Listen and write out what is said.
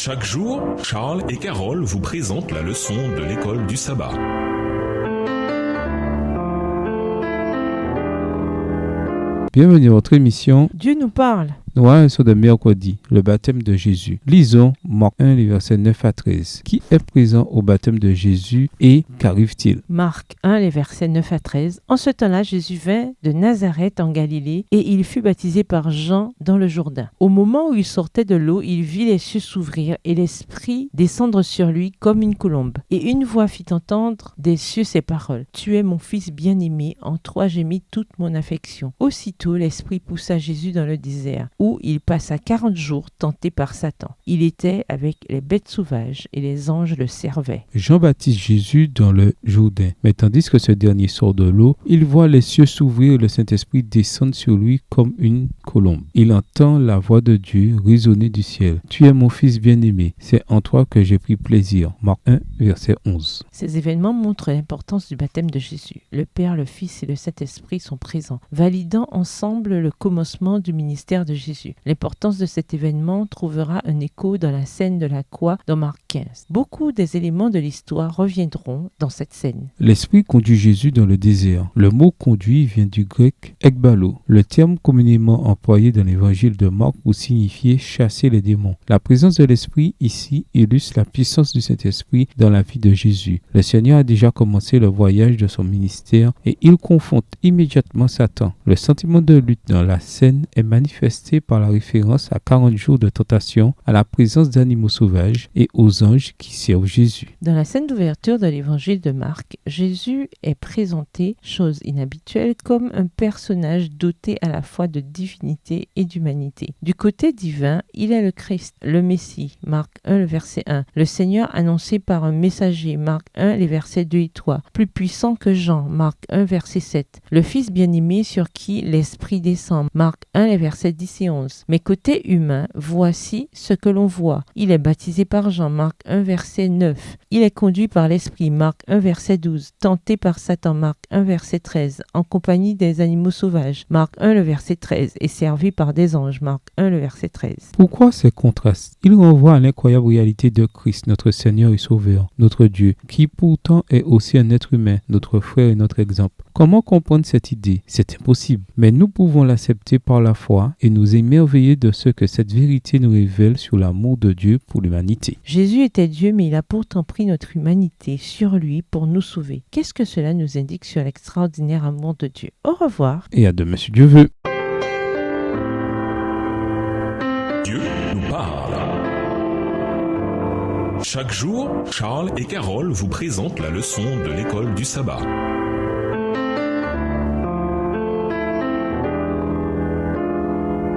Chaque jour, Charles et Carole vous présentent la leçon de l'école du sabbat. Bienvenue à votre émission. Dieu nous parle. Nous avons sur de mercredi, le baptême de Jésus. Lisons Marc 1, les versets 9 à 13. Qui est présent au baptême de Jésus et qu'arrive-t-il? Marc 1, les versets 9 à 13. En ce temps-là, Jésus vint de Nazareth en Galilée et il fut baptisé par Jean dans le Jourdain. Au moment où il sortait de l'eau, il vit les cieux s'ouvrir et l'Esprit descendre sur lui comme une colombe. Et une voix fit entendre des cieux ces paroles. Tu es mon fils bien-aimé, en toi j'ai mis toute mon affection. Aussitôt, l'Esprit poussa Jésus dans le désert, où il passa 40 jours tenté par Satan. Il était avec les bêtes sauvages et les anges le servaient. Jean baptise Jésus dans le Jourdain. Mais tandis que ce dernier sort de l'eau, il voit les cieux s'ouvrir et le Saint-Esprit descendre sur lui comme une colombe. Il entend la voix de Dieu résonner du ciel. Tu es mon fils bien-aimé, c'est en toi que j'ai pris plaisir. Marc 1, verset 11. Ces événements montrent l'importance du baptême de Jésus. Le Père, le Fils et le Saint-Esprit sont présents, validant ensemble le commencement du ministère de Jésus. L'importance de cet événement trouvera un écho dans la scène de la croix dans Marc 15. Beaucoup des éléments de l'histoire reviendront dans cette scène. L'Esprit conduit Jésus dans le désert. Le mot conduit vient du grec ekbalo, le terme communément employé dans l'évangile de Marc pour signifier chasser les démons. La présence de l'Esprit ici illustre la puissance du Saint-Esprit dans la vie de Jésus. Le Seigneur a déjà commencé le voyage de son ministère et il confronte immédiatement Satan. Le sentiment de lutte dans la scène est manifesté par la référence à 40 jours de tentation, à la présence d'animaux sauvages et aux anges qui servent Jésus. Dans la scène d'ouverture de l'évangile de Marc, Jésus est présenté, chose inhabituelle, comme un personnage doté à la fois de divinité et d'humanité. Du côté divin, il est le Christ, le Messie, Marc 1, le verset 1, le Seigneur annoncé par un messager, Marc 1, les versets 2 et 3, plus puissant que Jean, Marc 1, verset 7, le Fils bien-aimé sur qui l'Esprit descend, Marc 1, les versets 10 et 11. Mais côté humain, voici ce que l'on voit. Il est baptisé par Jean, Marc 1, verset 9. Il est conduit par l'Esprit, Marc 1, verset 12. Tenté par Satan, Marc 1, verset 13. En compagnie des animaux sauvages, Marc 1, le verset 13. Et servi par des anges, Marc 1, le verset 13. Pourquoi ces contrastes? Il renvoie à l'incroyable réalité de Christ, notre Seigneur et Sauveur, notre Dieu, qui pourtant est aussi un être humain, notre frère et notre exemple. Comment comprendre cette idée? C'est impossible, mais nous pouvons l'accepter par la foi et nous émerveiller de ce que cette vérité nous révèle sur l'amour de Dieu pour l'humanité. Jésus était Dieu, mais il a pourtant pris notre humanité sur lui pour nous sauver. Qu'est-ce que cela nous indique sur l'extraordinaire amour de Dieu? Au revoir. Et à demain si Dieu veut. Dieu nous parle. Chaque jour, Charles et Carole vous présentent la leçon de l'école du sabbat.